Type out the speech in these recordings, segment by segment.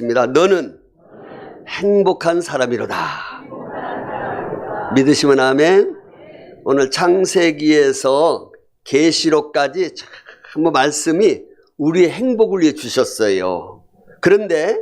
너는 행복한 사람이로다. 믿으시면 아멘. 오늘 창세기에서 계시록까지 참 말씀이 우리의 행복을 위해 주셨어요. 그런데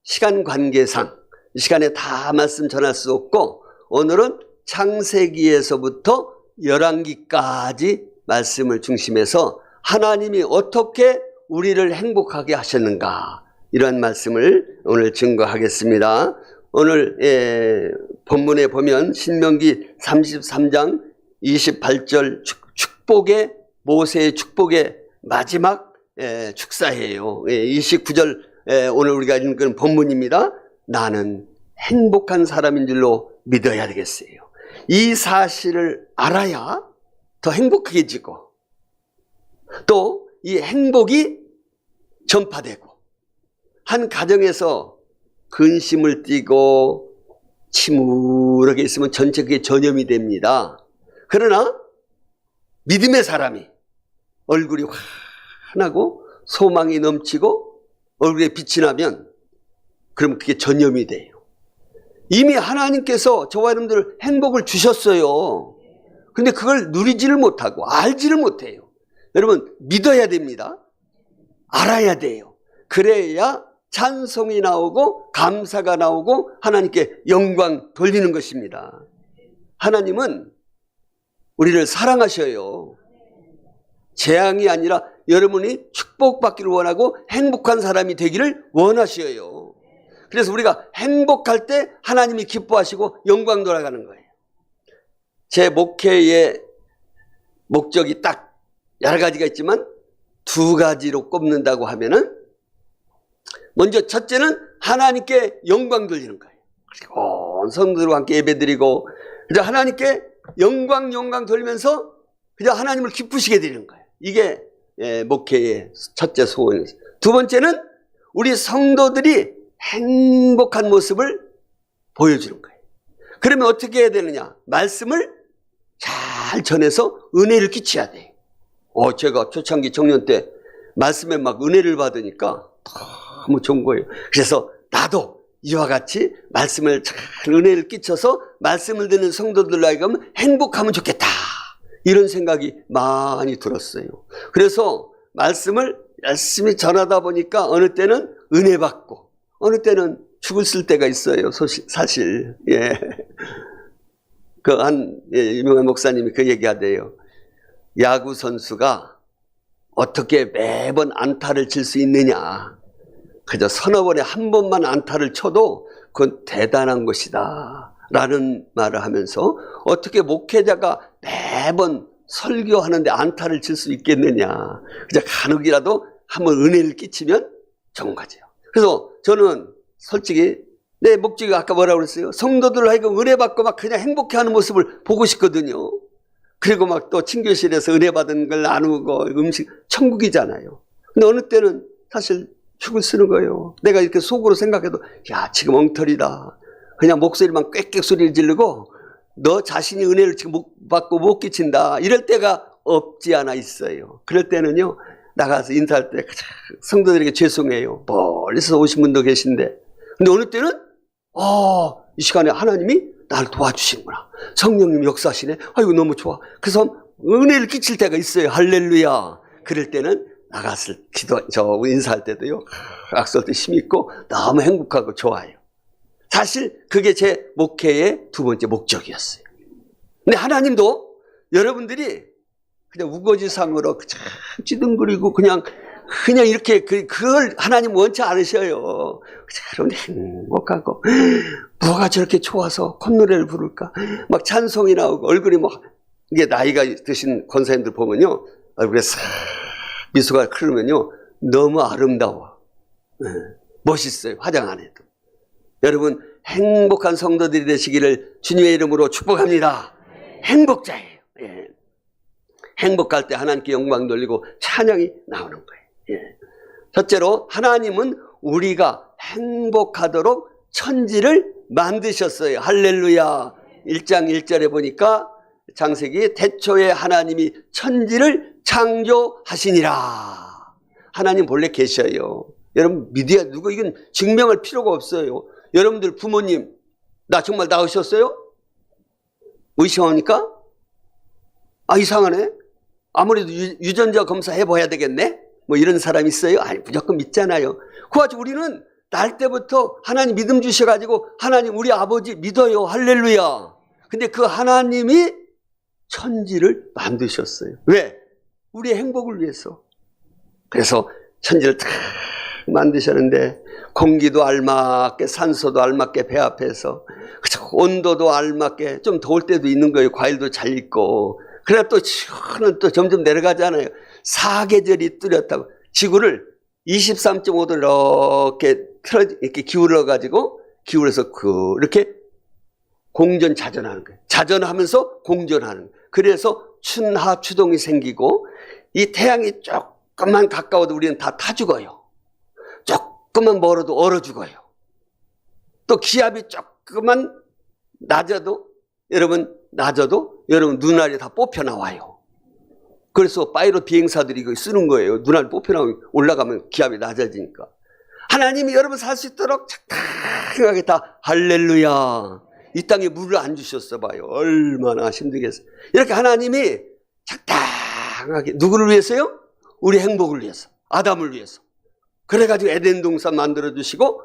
시간 관계상 이 시간에 다 말씀 전할 수 없고, 오늘은 창세기에서부터 열왕기까지 말씀을 중심해서 하나님이 어떻게 우리를 행복하게 하셨는가, 이러한 말씀을 오늘 증거하겠습니다. 오늘 본문에 보면 신명기 33장 28절 축복의, 모세의 축복의 마지막 축사예요. 29절 오늘 우리가 읽은 본문입니다. 나는 행복한 사람인 줄로 믿어야 되겠어요. 이 사실을 알아야 더 행복해지고, 또 이 행복이 전파되고, 한 가정에서 근심을 띠고 침울하게 있으면 전체 그게 전염이 됩니다. 그러나 믿음의 사람이 얼굴이 환하고 소망이 넘치고 얼굴에 빛이 나면 그럼 그게 전염이 돼요. 이미 하나님께서 저와 여러분들 행복을 주셨어요. 근데 그걸 누리지를 못하고 알지를 못해요. 여러분, 믿어야 됩니다. 알아야 돼요. 그래야 찬송이 나오고 감사가 나오고 하나님께 영광 돌리는 것입니다. 하나님은 우리를 사랑하셔요. 재앙이 아니라 여러분이 축복받기를 원하고 행복한 사람이 되기를 원하셔요. 그래서 우리가 행복할 때 하나님이 기뻐하시고 영광 돌아가는 거예요. 제 목회의 목적이 딱 여러 가지가 있지만 두 가지로 꼽는다고 하면은, 먼저 첫째는 하나님께 영광 돌리는 거예요. 그리고 성도들과 함께 예배드리고 그냥 하나님께 영광 돌리면서 그냥 하나님을 기쁘시게 드리는 거예요. 이게 목회의 첫째 소원이에요. 두 번째는 우리 성도들이 행복한 모습을 보여주는 거예요. 그러면 어떻게 해야 되느냐? 말씀을 잘 전해서 은혜를 끼쳐야 돼요. 제가 초창기 청년 때 말씀에 막 은혜를 받으니까 너무 좋은 거예요. 그래서 나도 이와 같이 말씀을 잘 은혜를 끼쳐서 말씀을 듣는 성도들로 하여금 행복하면 좋겠다, 이런 생각이 많이 들었어요. 그래서 말씀을 열심히 전하다 보니까 어느 때는 은혜 받고 어느 때는 죽을 쓸 때가 있어요. 사실. 유명한 목사님이 그 얘기하대요. 야구 선수가 어떻게 매번 안타를 칠 수 있느냐. 그저 서너 번에 한 번만 안타를 쳐도 그건 대단한 것이다 라는 말을 하면서, 어떻게 목회자가 매번 설교하는데 안타를 칠 수 있겠느냐. 그저 간혹이라도 한번 은혜를 끼치면 좋은 거죠. 그래서 저는 솔직히 내 목적이 아까 뭐라고 그랬어요? 성도들 하여금 은혜 받고 막 그냥 행복해하는 모습을 보고 싶거든요. 그리고 막 또 친교실에서 은혜 받은 걸 나누고 음식, 천국이잖아요. 근데 어느 때는 사실 죽을 쓰는 거예요. 내가 이렇게 속으로 생각해도 야, 지금 엉터리다. 그냥 목소리만 꽥꽥 소리를 지르고 너 자신이 은혜를 지금 못 받고 못 끼친다, 이럴 때가 없지 않아 있어요. 그럴 때는요, 나가서 인사할 때 성도들에게 죄송해요. 멀리서 오신 분도 계신데. 근데 어느 때는 이 시간에 하나님이 나를 도와주시는구나, 성령님 역사하시네, 아이고 너무 좋아. 그래서 은혜를 끼칠 때가 있어요. 할렐루야. 그럴 때는 나가서 인사할 때도요, 악설 때 힘이 있고 너무 행복하고 좋아요. 사실 그게 제 목회의 두 번째 목적이었어요. 근데 하나님도 여러분들이 그냥 우거지상으로 찌둥거리고 그냥 이렇게 그걸 하나님 원치 않으셔요. 여러분 행복하고, 뭐가 저렇게 좋아서 콧노래를 부를까, 막 찬송이 나오고 얼굴이 막, 이게 나이가 드신 권사님들 보면요, 얼굴에 싹 미소가 흐르면요 너무 아름다워. 멋있어요. 화장 안 해도. 여러분 행복한 성도들이 되시기를 주님의 이름으로 축복합니다. 행복자예요. 행복할 때 하나님께 영광 돌리고 찬양이 나오는 거예요. 첫째로 하나님은 우리가 행복하도록 천지를 만드셨어요. 할렐루야. 1장 1절에 보니까 창세기 태초에 하나님이 천지를 창조하시니라. 하나님 본래 계셔요. 여러분 믿어야, 누구 이건 증명할 필요가 없어요. 여러분들 부모님 나 정말 낳으셨어요? 의심합니까? 아, 이상하네. 아무래도 유전자 검사 해봐야 되겠네? 뭐 이런 사람 있어요? 아니, 무조건 믿잖아요. 그래가지고 우리는 날 때부터 하나님 믿음 주셔가지고 하나님 우리 아버지 믿어요. 할렐루야. 근데 그 하나님이 천지를 만드셨어요. 왜? 우리의 행복을 위해서. 그래서 천지를 다 만드셨는데 공기도 알맞게, 산소도 알맞게 배 앞에서, 온도도 알맞게, 좀 더울 때도 있는 거예요. 과일도 잘 익고. 그래 또 시원은 또 점점 내려가잖아요. 사계절이 뚜렷하고 지구를 23.5도 이렇게 기울여가지고, 기울여서 이렇게 공전자전하는 거예요. 자전하면서 공전하는 거예요. 그래서 춘하 추동이 생기고, 이 태양이 조금만 가까워도 우리는 다 타 죽어요. 조금만 멀어도 얼어 죽어요. 또 기압이 조금만 낮아도 여러분 눈알이 다 뽑혀 나와요. 그래서 파이로 비행사들이 이거 쓰는 거예요. 눈알 뽑혀 나오면 올라가면 기압이 낮아지니까. 하나님이 여러분 살 수 있도록 착하게 다 할렐루야. 이 땅에 물을 안 주셨어 봐요. 얼마나 힘들겠어요. 이렇게 하나님이 적당하게 누구를 위해서요? 우리 행복을 위해서, 아담을 위해서. 그래가지고 에덴 동산 만들어 주시고,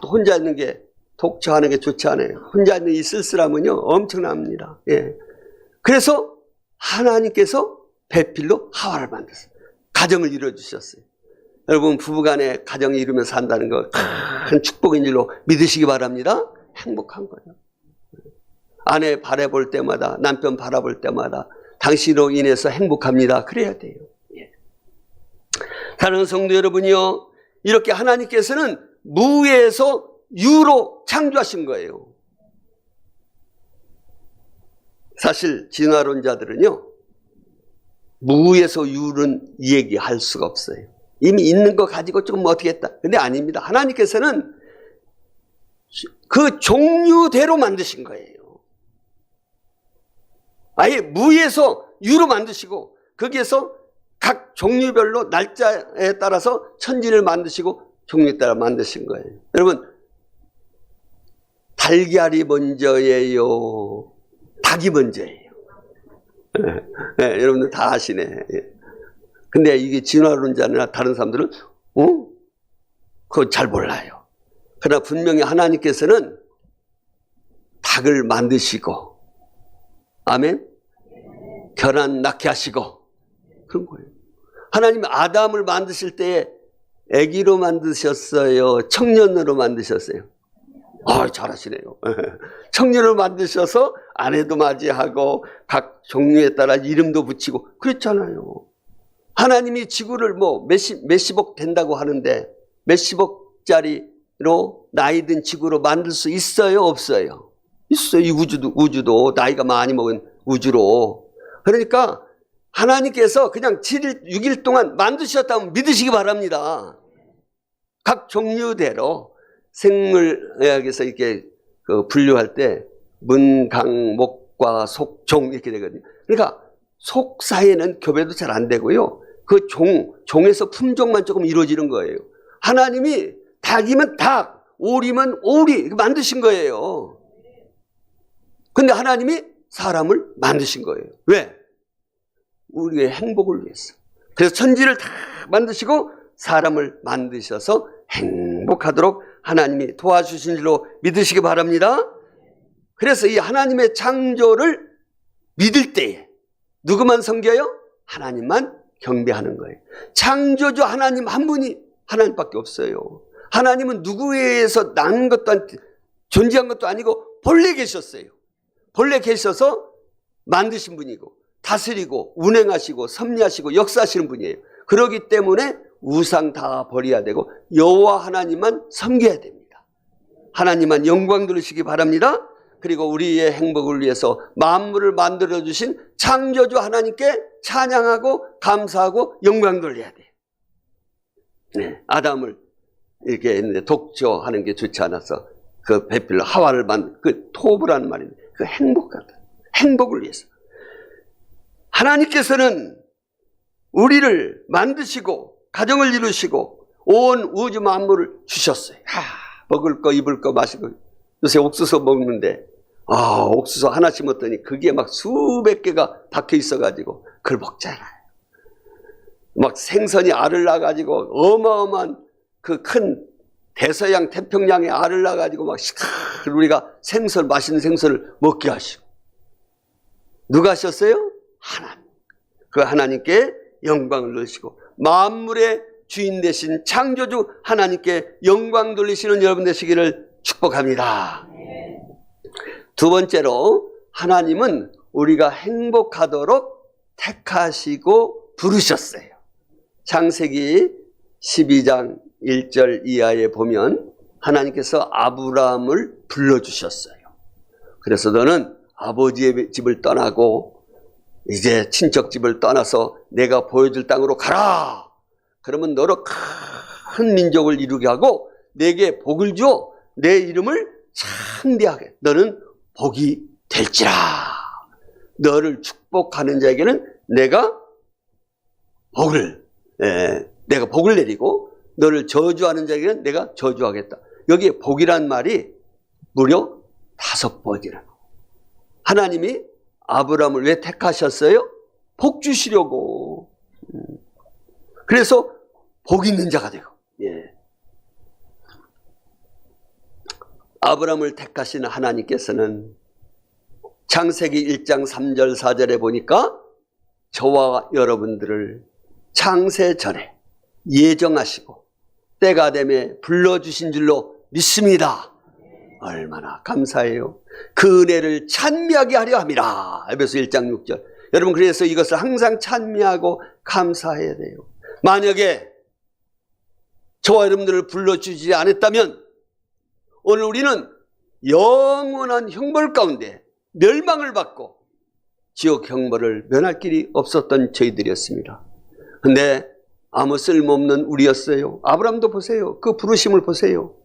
또 혼자 있는 게, 독처하는 게 좋지 않아요. 혼자 있는 이 쓸쓸함은요 엄청납니다. 예. 그래서 하나님께서 배필로 하와를 만드셨어요. 가정을 이루어 주셨어요. 여러분 부부간에 가정을 이루면서 산다는 거 큰 축복인 줄로 믿으시기 바랍니다. 행복한 거예요. 아내 바라볼 때마다, 남편 바라볼 때마다 당신으로 인해서 행복합니다. 그래야 돼요. 예. 사랑하는 성도 여러분이요, 이렇게 하나님께서는 무에서 유로 창조하신 거예요. 사실 진화론자들은요, 무에서 유는 얘기할 수가 없어요. 이미 있는 거 가지고 조금 어떻게 했다. 근데 아닙니다. 하나님께서는 그 종류대로 만드신 거예요. 아예 무에서 유로 만드시고, 거기에서 각 종류별로 날짜에 따라서 천지를 만드시고 종류에 따라 만드신 거예요. 여러분, 달걀이 먼저예요? 닭이 먼저예요? 네, 여러분들 다 아시네. 근데 이게 진화론자나 다른 사람들은 그거 잘 몰라요. 그러나 분명히 하나님께서는 닭을 만드시고, 아멘, 결혼 낳게 하시고 그런 거예요. 하나님이 아담을 만드실 때에 아기로 만드셨어요? 청년으로 만드셨어요? 잘하시네요. 청년으로 만드셔서 아내도 맞이하고 각 종류에 따라 이름도 붙이고 그랬잖아요. 하나님이 지구를 몇십억 된다고 하는데 몇십억짜리로 나이 든 지구로 만들 수 있어요? 없어요? 있어요. 이 우주도 나이가 많이 먹은 우주로. 그러니까 하나님께서 그냥 7일, 6일 동안 만드셨다면 믿으시기 바랍니다. 각 종류대로 생물의학에서 이렇게 분류할 때 문, 강, 목과 속, 종 이렇게 되거든요. 그러니까 속 사이에는 교배도 잘 안 되고요. 그 종에서 품종만 조금 이루어지는 거예요. 하나님이 닭이면 닭, 오리면 오리 만드신 거예요. 근데 하나님이 사람을 만드신 거예요. 왜? 우리의 행복을 위해서. 그래서 천지를 다 만드시고 사람을 만드셔서 행복하도록 하나님이 도와주신 줄로 믿으시기 바랍니다. 그래서 이 하나님의 창조를 믿을 때에 누구만 섬겨요? 하나님만 경배하는 거예요. 창조주 하나님 한 분이 하나님밖에 없어요. 하나님은 누구에 의해서 난 것도 존재한 것도 아니고 본래 계셨어요. 본래 계셔서 만드신 분이고 다스리고 운행하시고 섭리하시고 역사하시는 분이에요. 그렇기 때문에 우상 다 버려야 되고 여호와 하나님만 섬겨야 됩니다. 하나님만 영광 돌리시기 바랍니다. 그리고 우리의 행복을 위해서 만물을 만들어주신 창조주 하나님께 찬양하고 감사하고 영광 돌려야 돼요. 네, 아담을 이렇게 했는데 독초하는 게 좋지 않아서 그 배필로 하와를 그 토브라는 말인데 그 행복을 위해서. 하나님께서는 우리를 만드시고 가정을 이루시고 온 우주 만물을 주셨어요. 먹을 거, 입을 거, 마실 거. 요새 옥수수 먹는데, 옥수수 하나 심었더니 그게 막 수백 개가 박혀 있어가지고 그걸 먹잖아요. 막 생선이 알을 낳아가지고 어마어마한 그 큰 대서양 태평양에 알을 낳아가지고 막 우리가 생선, 맛있는 생선을 먹게 하시고. 누가 하셨어요? 하나님. 그 하나님께 영광을 돌리시고 만물의 주인 되신 창조주 하나님께 영광 돌리시는 여러분 되시기를 축복합니다. 두 번째로 하나님은 우리가 행복하도록 택하시고 부르셨어요. 창세기 12장 1절 이하에 보면 하나님께서 아브라함을 불러주셨어요. 그래서 너는 아버지의 집을 떠나고 이제 친척 집을 떠나서 내가 보여줄 땅으로 가라. 그러면 너로 큰 민족을 이루게 하고 내게 복을 주어 내 이름을 창대하게 너는 복이 될지라. 너를 축복하는 자에게는 내가 복을 내리고 너를 저주하는 자에게는 내가 저주하겠다. 여기에 복이란 말이 무려 5번이라고. 하나님이 아브라함을 왜 택하셨어요? 복 주시려고. 그래서 복 있는 자가 되고. 아브라함을 택하신 하나님께서는 창세기 1장 3절 4절에 보니까 저와 여러분들을 창세 전에 예정하시고 때가 되매 불러주신 줄로 믿습니다. 얼마나 감사해요. 그 은혜를 찬미하게 하려 함이라. 에베소 1장 6절. 여러분 그래서 이것을 항상 찬미하고 감사해야 돼요. 만약에 저와 여러분들을 불러주지 않았다면 오늘 우리는 영원한 형벌 가운데 멸망을 받고 지옥 형벌을 면할 길이 없었던 저희들이었습니다. 근데 아무 쓸모없는 우리였어요. 아브라함도 보세요. 그 부르심을 보세요.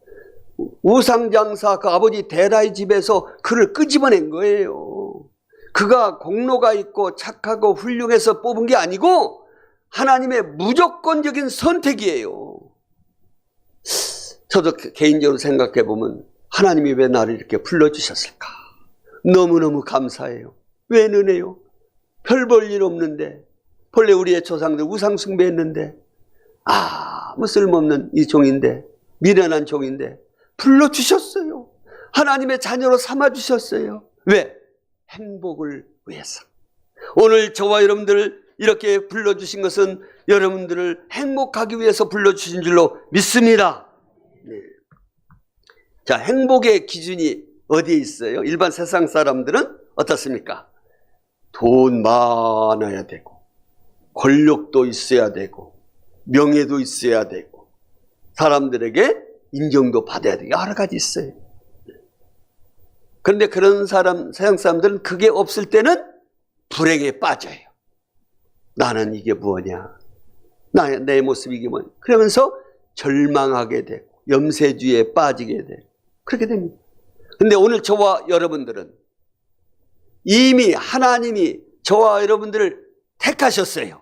우상장사 그 아버지 데라의 집에서 그를 끄집어낸 거예요. 그가 공로가 있고 착하고 훌륭해서 뽑은 게 아니고 하나님의 무조건적인 선택이에요. 저도 개인적으로 생각해 보면 하나님이 왜 나를 이렇게 불러주셨을까? 너무너무 감사해요. 왜 은혜요? 별 볼 일 없는데 본래 우리의 조상들 우상 숭배했는데 아무 쓸모없는 이 종인데 미련한 종인데 불러주셨어요. 하나님의 자녀로 삼아주셨어요. 왜? 행복을 위해서. 오늘 저와 여러분들을 이렇게 불러주신 것은 여러분들을 행복하기 위해서 불러주신 줄로 믿습니다. 자, 행복의 기준이 어디에 있어요? 일반 세상 사람들은 어떻습니까? 돈 많아야 되고 권력도 있어야 되고 명예도 있어야 되고 사람들에게 인정도 받아야 되고 여러 가지 있어요. 그런데 그런 세상 사람들은 그게 없을 때는 불행에 빠져요. 나는 이게 뭐냐? 내 모습이 이게 뭐냐? 그러면서 절망하게 되고 염세주의에 빠지게 되고 그렇게 됩니다. 그런데 오늘 저와 여러분들은 이미 하나님이 저와 여러분들을 택하셨어요.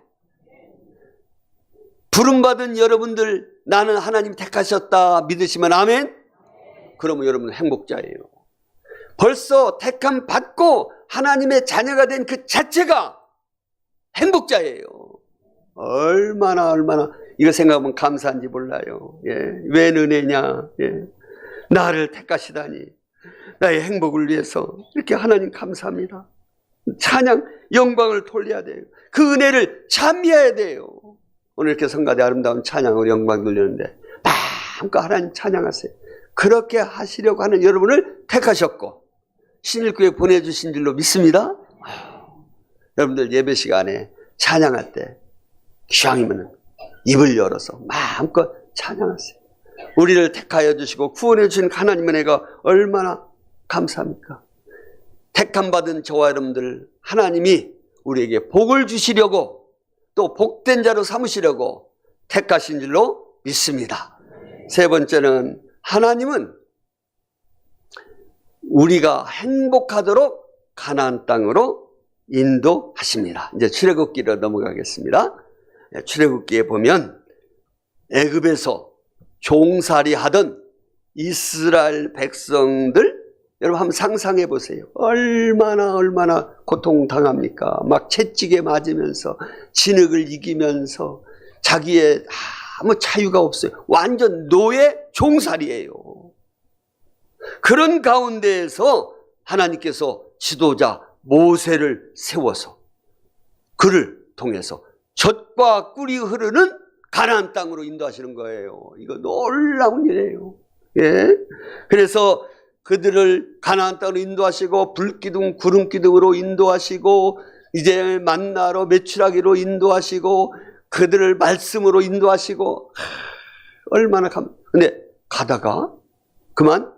부름받은 여러분들 나는 하나님 택하셨다 믿으시면 아멘? 그러면 여러분은 행복자예요. 벌써 택함 받고 하나님의 자녀가 된 그 자체가 행복자예요. 얼마나 이거 생각하면 감사한지 몰라요. 왜 은혜냐? 나를 택하시다니 나의 행복을 위해서 이렇게 하나님 감사합니다. 찬양 영광을 돌려야 돼요. 그 은혜를 찬미해야 돼요. 오늘 이렇게 성가대 아름다운 찬양으로 영광 돌리는데 마음껏 하나님 찬양하세요. 그렇게 하시려고 하는 여러분을 택하셨고 신일교회 보내주신 줄로 믿습니다. 여러분들 예배 시간에 찬양할 때 기왕이면 입을 열어서 마음껏 찬양하세요. 우리를 택하여 주시고 구원해 주신 하나님의 은혜가 얼마나 감사합니까? 택함 받은 저와 여러분들 하나님이 우리에게 복을 주시려고 또 복된 자로 삼으시려고 택하신 줄로 믿습니다. 세 번째는 하나님은 우리가 행복하도록 가나안 땅으로 인도하십니다. 이제 출애굽기로 넘어가겠습니다. 출애굽기에 보면 애굽에서 종살이 하던 이스라엘 백성들, 여러분 한번 상상해 보세요. 얼마나 고통당합니까? 막 채찍에 맞으면서 진흙을 이기면서 자기의 아무 자유가 없어요. 완전 노예 종살이에요. 그런 가운데에서 하나님께서 지도자 모세를 세워서 그를 통해서 젖과 꿀이 흐르는 가나안 땅으로 인도하시는 거예요. 이거 놀라운 일이에요. 예. 그래서 그들을 가나안 땅으로 인도하시고 불기둥 구름기둥으로 인도하시고 이제 만나로 메추라기로 인도하시고 그들을 말씀으로 인도하시고 얼마나 근데 가다가 그만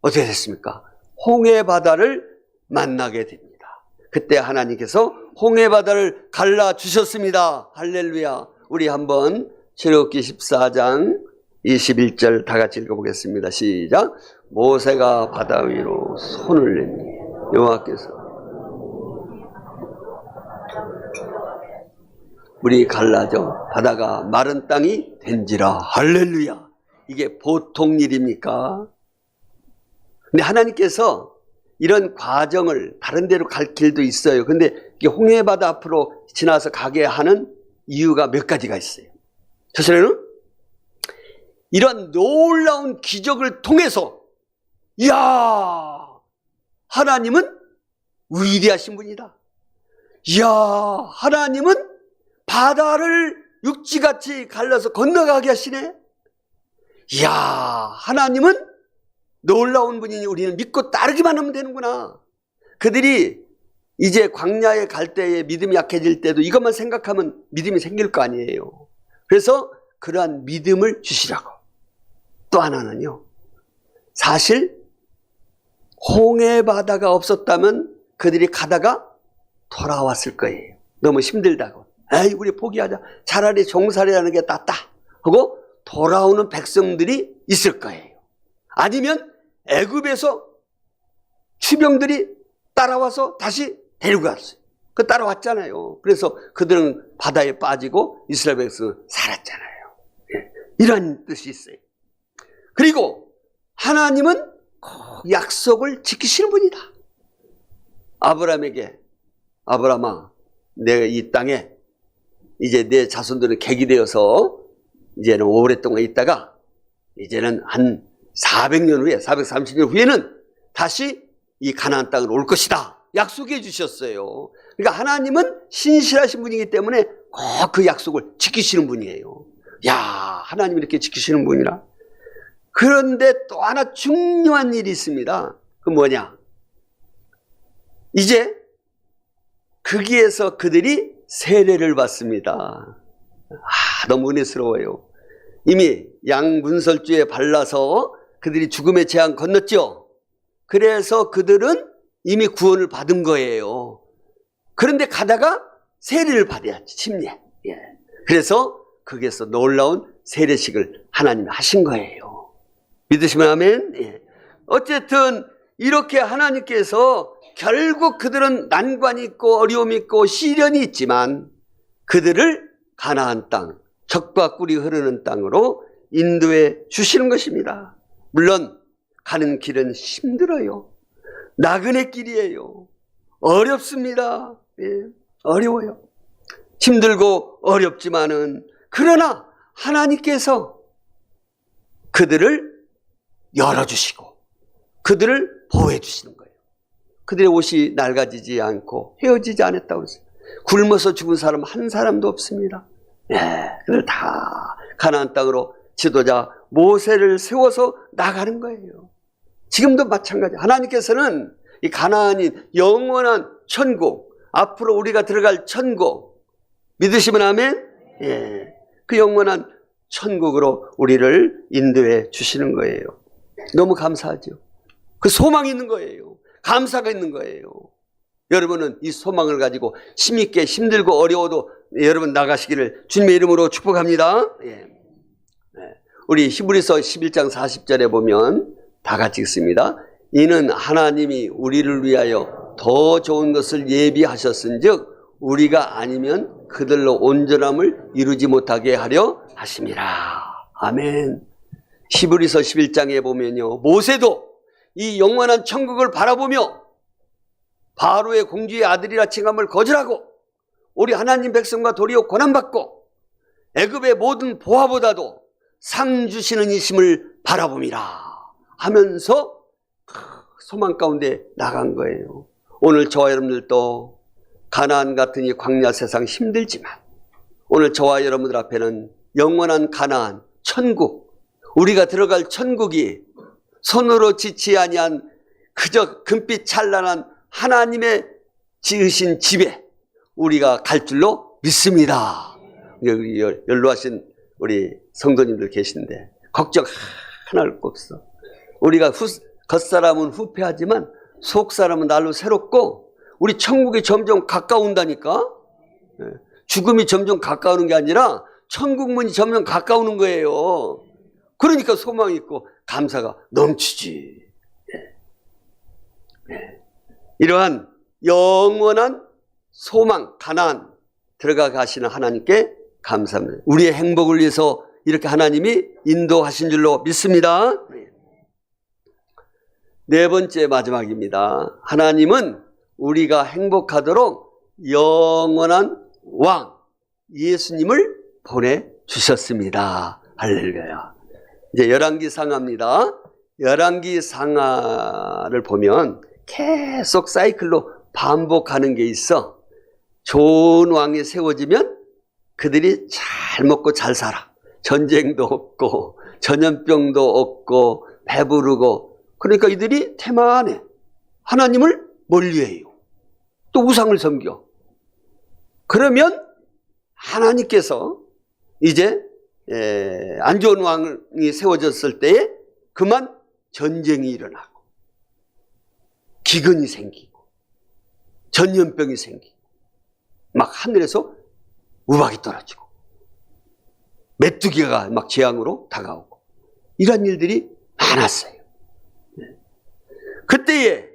어떻게 됐습니까? 홍해 바다를 만나게 됩니다. 그때 하나님께서 홍해 바다를 갈라 주셨습니다. 할렐루야. 우리 한번 출애굽기 14장 21절 다 같이 읽어보겠습니다. 시작. 모세가 바다 위로 손을 내니 여호와께서 물이 갈라져 바다가 마른 땅이 된지라. 할렐루야. 이게 보통 일입니까? 근데 하나님께서 이런 과정을 다른 데로 갈 길도 있어요. 근데 이게 홍해바다 앞으로 지나서 가게 하는 이유가 몇 가지가 있어요. 첫째는 이런 놀라운 기적을 통해서 이야, 하나님은 위대하신 분이다. 이야, 하나님은 바다를 육지같이 갈라서 건너가게 하시네. 이야, 하나님은 놀라운 분이니 우리는 믿고 따르기만 하면 되는구나. 그들이 이제 광야에 갈 때에 믿음이 약해질 때도 이것만 생각하면 믿음이 생길 거 아니에요. 그래서 그러한 믿음을 주시라고. 또 하나는요, 사실 홍해 바다가 없었다면 그들이 가다가 돌아왔을 거예요. 너무 힘들다고. 에이, 우리 포기하자. 차라리 종살이라는 게 낫다 하고 돌아오는 백성들이 있을 거예요. 아니면 애굽에서 추병들이 따라와서 다시 데리고 갔어요. 그 따라왔잖아요. 그래서 그들은 바다에 빠지고 이스라엘 백성은 살았잖아요. 예, 이런 뜻이 있어요. 그리고 하나님은 꼭 약속을 지키시는 분이다. 아브라함에게, 아브라함아, 내가 이 땅에 이제 내 자손들은 객이 되어서 이제는 오랫동안 있다가 이제는 한 400년 후에, 430년 후에는 다시 이 가나안 땅으로 올 것이다. 약속해 주셨어요. 그러니까 하나님은 신실하신 분이기 때문에 꼭 그 약속을 지키시는 분이에요. 야, 하나님이 이렇게 지키시는 분이라. 그런데 또 하나 중요한 일이 있습니다. 그 뭐냐? 이제 거기에서 그들이 세례를 받습니다. 너무 은혜스러워요. 이미 양문설주에 발라서 그들이 죽음의 재앙 건넜죠. 그래서 그들은 이미 구원을 받은 거예요. 그런데 가다가 세례를 받아야지, 침례. 예. 그래서 거기에서 놀라운 세례식을 하나님이 하신 거예요. 믿으시면 아멘. 예. 어쨌든 이렇게 하나님께서 결국 그들은 난관이 있고 어려움이 있고 시련이 있지만 그들을 가나안 땅, 젖과 꿀이 흐르는 땅으로 인도해 주시는 것입니다. 물론 가는 길은 힘들어요. 나그네 길이에요. 어렵습니다. 예, 어려워요. 힘들고 어렵지만은 그러나 하나님께서 그들을 열어주시고 그들을 보호해 주시는 거예요. 그들의 옷이 낡아지지 않고 헤어지지 않았다고 했어요. 굶어서 죽은 사람 한 사람도 없습니다. 예, 그들 다 가나안 땅으로 지도자 모세를 세워서 나가는 거예요. 지금도 마찬가지. 하나님께서는 이 가나안이 영원한 천국, 앞으로 우리가 들어갈 천국, 믿으시면 아멘? 예, 그 영원한 천국으로 우리를 인도해 주시는 거예요. 너무 감사하죠. 그 소망이 있는 거예요. 감사가 있는 거예요. 여러분은 이 소망을 가지고 힘있게 힘들고 어려워도 여러분 나가시기를 주님의 이름으로 축복합니다. 예. 우리 히브리서 11장 40절에 보면 다 같이 읽습니다. 이는 하나님이 우리를 위하여 더 좋은 것을 예비하셨은즉 우리가 아니면 그들로 온전함을 이루지 못하게 하려 하심이라. 아멘. 히브리서 11장에 보면요, 모세도 이 영원한 천국을 바라보며 바로의 공주의 아들이라 칭함을 거절하고 우리 하나님 백성과 도리어 고난받고 애굽의 모든 보화보다도 상 주시는 이심을 바라봄이라 하면서 소망 가운데 나간 거예요. 오늘 저와 여러분들도 가나안 같은 이 광야 세상 힘들지만 오늘 저와 여러분들 앞에는 영원한 가나안, 천국, 우리가 들어갈 천국이 손으로 짓지 아니한 그저 금빛 찬란한 하나님의 지으신 집에 우리가 갈 줄로 믿습니다. 여기 연로하신 우리 성도님들 계신데 걱정 하나도 없어. 우리가 겉사람은 후패하지만 속사람은 날로 새롭고 우리 천국이 점점 가까운다니까. 죽음이 점점 가까우는 게 아니라 천국 문이 점점 가까우는 거예요. 그러니까 소망이 있고 감사가 넘치지. 이러한 영원한 소망, 가나안 들어가 가시는 하나님께 감사합니다. 우리의 행복을 위해서 이렇게 하나님이 인도하신 줄로 믿습니다. 네 번째 마지막입니다. 하나님은 우리가 행복하도록 영원한 왕 예수님을 보내주셨습니다. 할렐루야. 이제 열왕기 상하입니다. 열왕기 상하를 보면 계속 사이클로 반복하는 게 있어. 좋은 왕이 세워지면 그들이 잘 먹고 잘 살아. 전쟁도 없고 전염병도 없고 배부르고. 그러니까 이들이 태만해. 하나님을 멀리해요. 또 우상을 섬겨. 그러면 하나님께서 이제 안 좋은 왕이 세워졌을 때에 그만 전쟁이 일어나고 기근이 생기고 전염병이 생기고 막 하늘에서 우박이 떨어지고 메뚜기가 막 재앙으로 다가오고 이런 일들이 많았어요. 그때에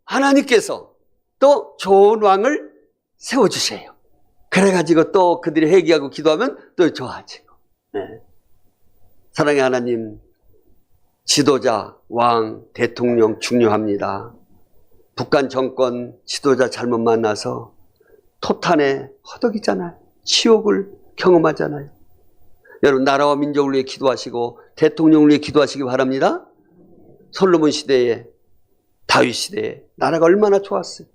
하나님께서 또 좋은 왕을 세워주세요. 그래가지고 또 그들이 회개하고 기도하면 또 좋아지고. 사랑의 하나님, 지도자, 왕, 대통령 중요합니다. 북한 정권 지도자 잘못 만나서 토탄에 허덕이잖아요. 치욕을 경험하잖아요. 여러분 나라와 민족을 위해 기도하시고 대통령을 위해 기도하시기 바랍니다. 솔로몬 시대에 다윗 시대에 나라가 얼마나 좋았어요.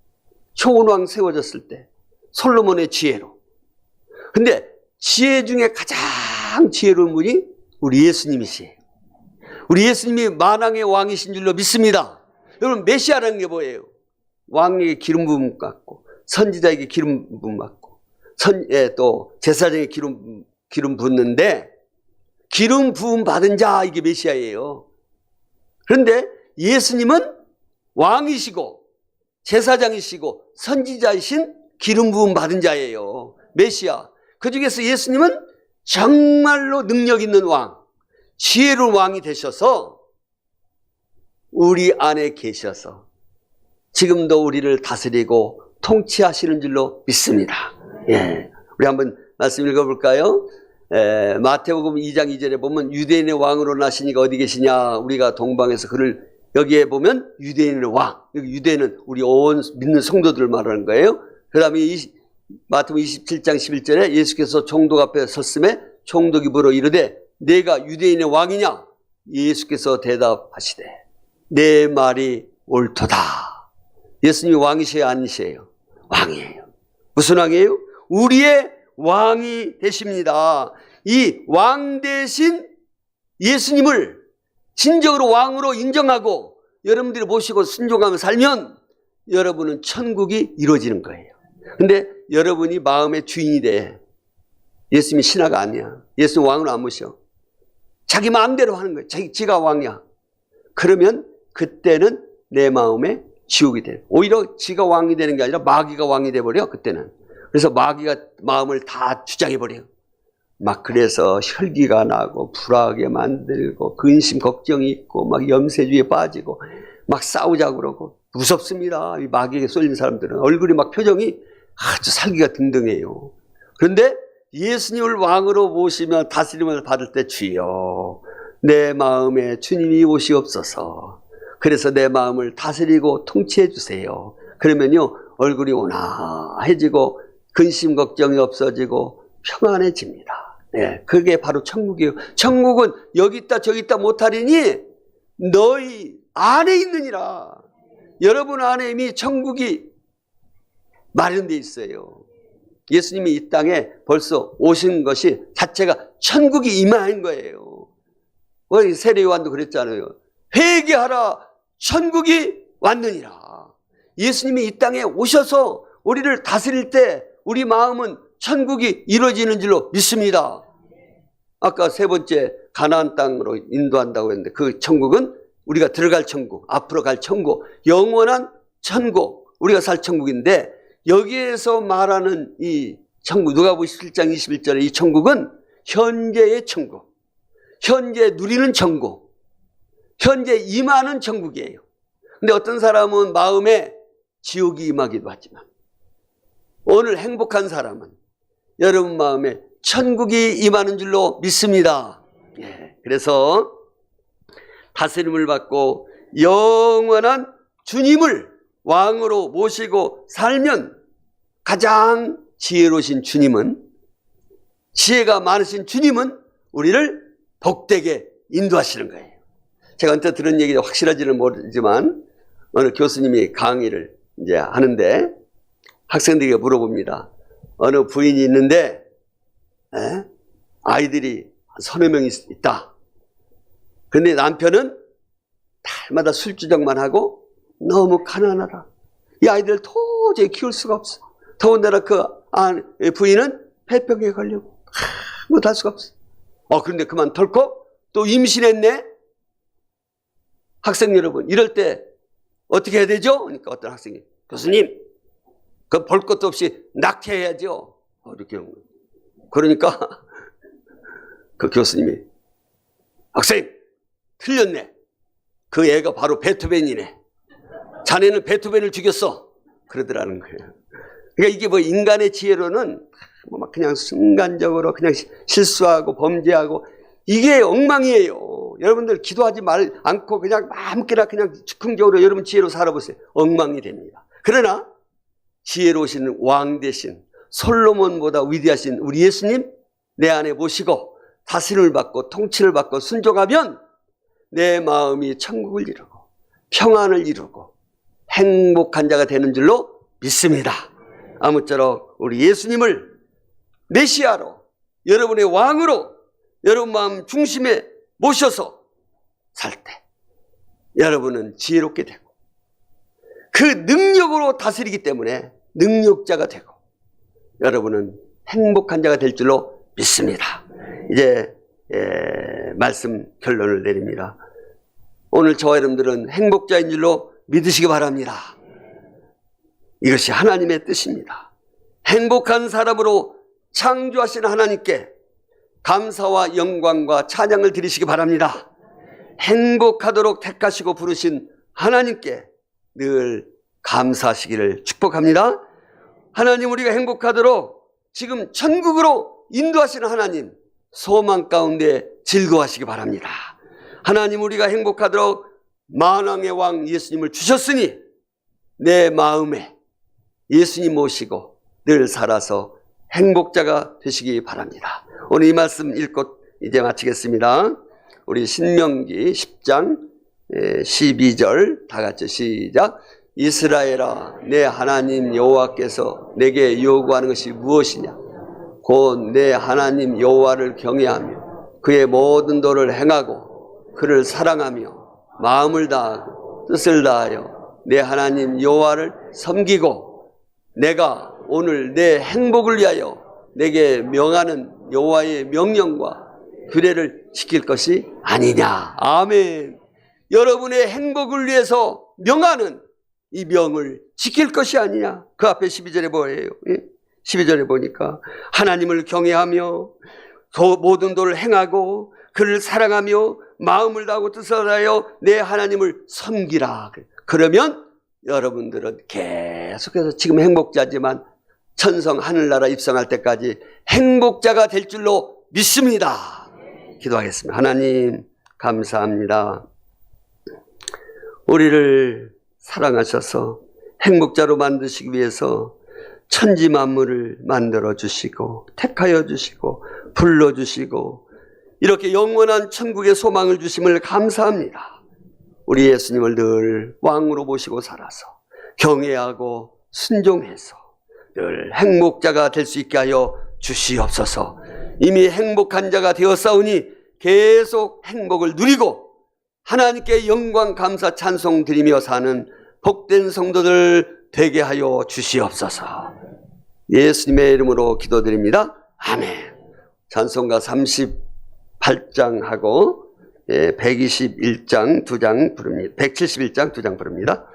좋은 왕 세워졌을 때 솔로몬의 지혜로. 근데 지혜 중에 가장 지혜로운 분이 우리 예수님이시에요. 우리 예수님이 만왕의 왕이신 줄로 믿습니다. 여러분 메시아라는 게 뭐예요? 왕에게 기름 부음 받고 선지자에게 기름 부음 받고 또 제사장에게 기름 붓는데 기름 부음 받은 자 이게 메시아예요. 그런데 예수님은 왕이시고 제사장이시고 선지자이신 기름 부음 받은 자예요. 메시아. 그 중에서 예수님은 정말로 능력 있는 왕, 지혜로운 왕이 되셔서 우리 안에 계셔서 지금도 우리를 다스리고 통치하시는 줄로 믿습니다. 우리 한번 말씀 읽어볼까요? 마태복음 2장 2절에 보면 유대인의 왕으로 나시니가 어디 계시냐. 우리가 동방에서 그를 여기에 보면 유대인의 왕. 여기 유대인은 우리 온 믿는 성도들을 말하는 거예요. 그 다음에 마태복음 27장 11절에 예수께서 총독 앞에 섰음에 총독이 물어 이르되 내가 유대인의 왕이냐? 예수께서 대답하시되 내 말이 옳도다. 예수님이 왕이세요 아니세요? 왕이에요. 무슨 왕이에요? 우리의 왕이 되십니다. 이 왕 대신 예수님을 진정으로 왕으로 인정하고 여러분들이 모시고 순종하며 살면 여러분은 천국이 이루어지는 거예요. 근데 여러분이 마음의 주인이 돼. 예수님이 신하가 아니야. 예수님 왕으로 안 모셔. 자기 마음대로 하는 거예요. 지가 왕이야. 그러면 그때는 내 마음에 지옥이 돼. 오히려 지가 왕이 되는 게 아니라 마귀가 왕이 돼버려 그때는. 그래서 마귀가 마음을 다 주장해버려요. 막 그래서 혈기가 나고 불하게 만들고 근심 걱정이 있고 막 염세주의에 빠지고 막 싸우자고 그러고 무섭습니다. 이 마귀에게 쏠린 사람들은 얼굴이 막 표정이 아주 살기가 등등해요. 그런데 예수님을 왕으로 모시면 다스림을 받을 때 주여 내 마음에 주님이 오시옵소서. 그래서 내 마음을 다스리고 통치해 주세요. 그러면요, 얼굴이 온화해지고 근심 걱정이 없어지고 평안해집니다. 네, 그게 바로 천국이에요. 천국은 여기 있다 저기 있다 못하리니 너희 안에 있느니라. 여러분 안에 이미 천국이 마련되어 있어요. 예수님이 이 땅에 벌써 오신 것이 자체가 천국이 임한 거예요. 세례 요한도 그랬잖아요. 회개하라, 천국이 왔느니라. 예수님이 이 땅에 오셔서 우리를 다스릴 때 우리 마음은 천국이 이루어지는 줄로 믿습니다. 아까 세 번째 가나안 땅으로 인도한다고 했는데 그 천국은 우리가 들어갈 천국, 앞으로 갈 천국, 영원한 천국, 우리가 살 천국인데 여기에서 말하는 이 천국, 누가복음 17장 21절에 이 천국은 현재의 천국, 현재 누리는 천국, 현재 임하는 천국이에요. 근데 어떤 사람은 마음에 지옥이 임하기도 하지만 오늘 행복한 사람은 여러분 마음에 천국이 임하는 줄로 믿습니다. 예, 그래서 다스림을 받고 영원한 주님을 왕으로 모시고 살면 가장 지혜로우신 주님은, 지혜가 많으신 주님은 우리를 복되게 인도하시는 거예요. 제가 언뜻 들은 얘기 확실하지는 모르지만 어느 교수님이 강의를 이제 하는데 학생들에게 물어봅니다. 어느 부인이 있는데 아이들이 서너 명 있다. 근데 남편은 날마다 술주정만 하고 너무 가난하다. 이 아이들을 도저히 키울 수가 없어. 더군다나 그 부인은 폐병에 걸리고 못할 수가 없어. 그런데 그만 털고 또 임신했네. 학생 여러분, 이럴 때 어떻게 해야 되죠? 그러니까 어떤 학생이, 교수님, 그 볼 것도 없이 낙태해야죠. 이렇게 하는 거예요. 그러니까 그 교수님이, 학생 틀렸네. 그 애가 바로 베토벤이네. 자네는 베토벤을 죽였어. 그러더라는 거예요. 그러니까 이게 뭐 인간의 지혜로는 막 그냥 순간적으로 그냥 실수하고 범죄하고 이게 엉망이에요. 여러분들 기도하지 않고 그냥 마음껏 그냥 즉흥적으로 여러분 지혜로 살아보세요. 엉망이 됩니다. 그러나 지혜로우신 왕 대신 솔로몬보다 위대하신 우리 예수님 내 안에 모시고 다스림을 받고 통치를 받고 순종하면 내 마음이 천국을 이루고 평안을 이루고 행복한 자가 되는 줄로 믿습니다. 아무쪼록 우리 예수님을 메시아로, 여러분의 왕으로 여러분 마음 중심에 모셔서 살 때 여러분은 지혜롭게 되고 그 능력으로 다스리기 때문에 능력자가 되고 여러분은 행복한 자가 될 줄로 믿습니다. 이제 말씀 결론을 내립니다. 오늘 저와 여러분들은 행복자인 줄로 믿으시기 바랍니다. 이것이 하나님의 뜻입니다. 행복한 사람으로 창조하신 하나님께 감사와 영광과 찬양을 드리시기 바랍니다. 행복하도록 택하시고 부르신 하나님께 늘 감사하시기를 축복합니다. 하나님, 우리가 행복하도록 지금 천국으로 인도하시는 하나님, 소망 가운데 즐거워하시기 바랍니다. 하나님, 우리가 행복하도록 만왕의 왕 예수님을 주셨으니 내 마음에 예수님 모시고 늘 살아서 행복자가 되시기 바랍니다. 오늘 이 말씀 읽고 이제 마치겠습니다. 우리 신명기 10장 12절 다 같이 시작. 이스라엘아, 내 하나님 여호와께서 내게 요구하는 것이 무엇이냐? 곧 내 하나님 여호와를 경외하며 그의 모든 도를 행하고 그를 사랑하며 마음을 다하고 뜻을 다하여 내 하나님 여호와를 섬기고 내가 오늘 내 행복을 위하여 내게 명하는 여호와의 명령과 규례를 지킬 것이 아니냐. 아멘. 여러분의 행복을 위해서 명하는 이 명을 지킬 것이 아니냐. 그 앞에 12절에 뭐예요? 12절에 보니까 하나님을 경외하며 모든 도를 행하고 그를 사랑하며 마음을 다하고 뜻을 다하여 내 하나님을 섬기라. 그러면 여러분들은 계속해서 지금 행복자지만 천성 하늘나라 입성할 때까지 행복자가 될 줄로 믿습니다. 기도하겠습니다. 하나님, 감사합니다. 우리를 사랑하셔서 행복자로 만드시기 위해서 천지 만물을 만들어 주시고 택하여 주시고 불러주시고 이렇게 영원한 천국의 소망을 주심을 감사합니다. 우리 예수님을 늘 왕으로 모시고 살아서 경외하고 순종해서 늘 행복자가 될 수 있게 하여 주시옵소서. 이미 행복한 자가 되었사오니 계속 행복을 누리고 하나님께 영광 감사 찬송 드리며 사는 복된 성도들 되게 하여 주시옵소서. 예수님의 이름으로 기도드립니다. 아멘. 찬송가 38장하고 121장 2장 부릅니다. 171장 2장 부릅니다.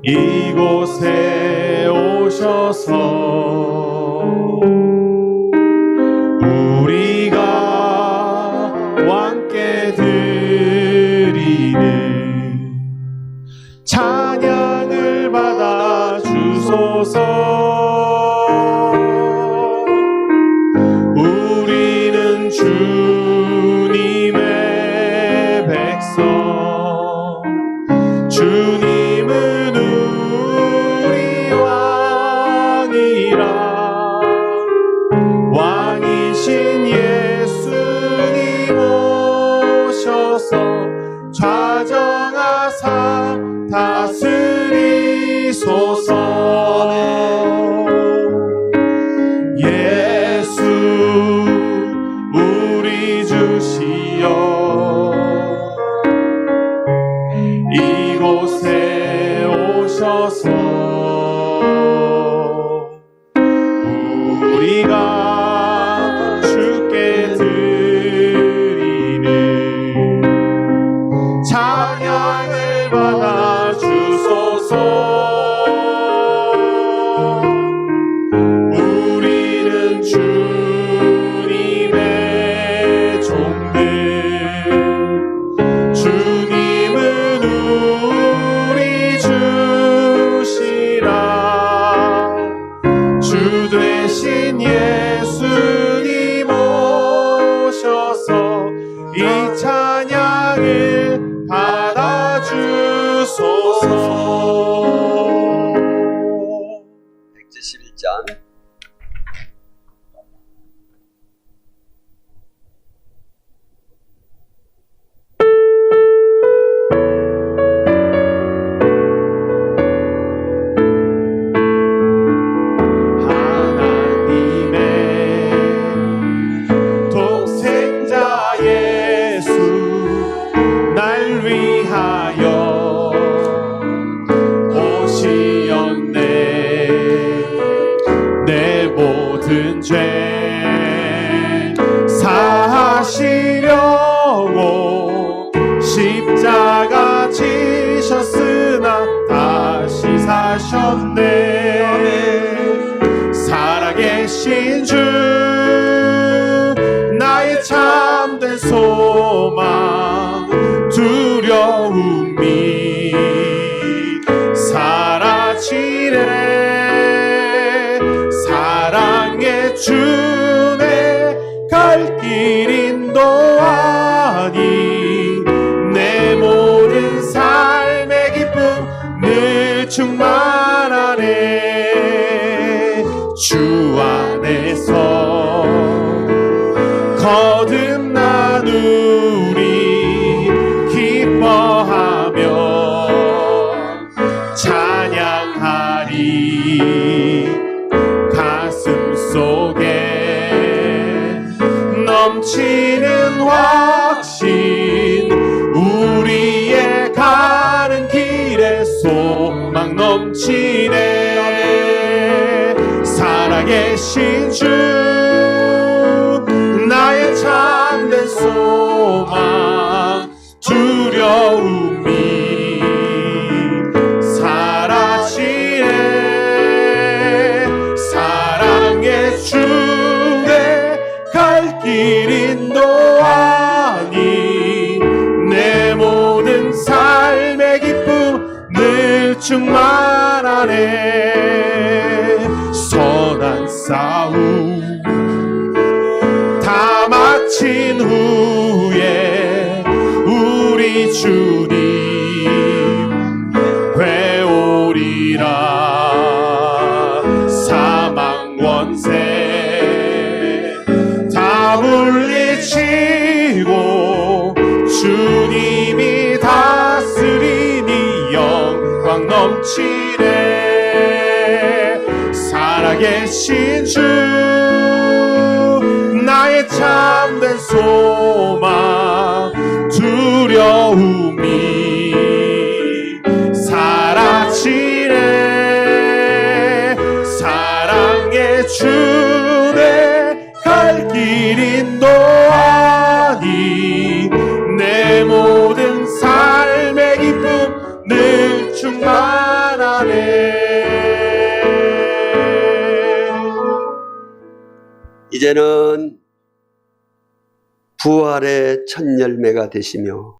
이곳에 오셔서 우리가 왕께 드리는 찬양을 받아 주소서. 우리는 주님의 백성, 주님은 왕이신 예수님 오셔서 좌정하사 다스리소서. 예수 우리 주시여 이곳에 오셔서 우리가 주께 드리는 찬양을 받아 주소서. 우리는 주님의 종들, 주님은 우리 주시라. 주 되신 예수님 오셔서 이 찬양을 받아주소서. 171장 모든 죄 사하시려고 십자가 지셨으나 다시 사셨네. 살아계신 주 나의 참된 소망, 두려움이 사라지네. 사랑의 주내 갈 길 인도하니 내 모든 삶의 기쁨 늘 충만하네. 주 안에서 거듭나누리 기뻐하며 찬양하리. 가슴 속에 넘치는 확신, 우리의 가는 길에 소망 넘치네. 살아계신 주 나의 참된 소망, 두려움이 충만하네. 선한 싸움 다 마친 후에 우리 주님 회오리라. 사망 원세 다 물리치고 주님이 다스리니 영광 넘치네. 살아계신 주 나의 참된 소망, 두려움이 사라지네. 사랑의 주내 갈 길 인도하니 내 모든 삶의 기쁨 늘 충만하네. 이제는 부활의 첫 열매가 되시며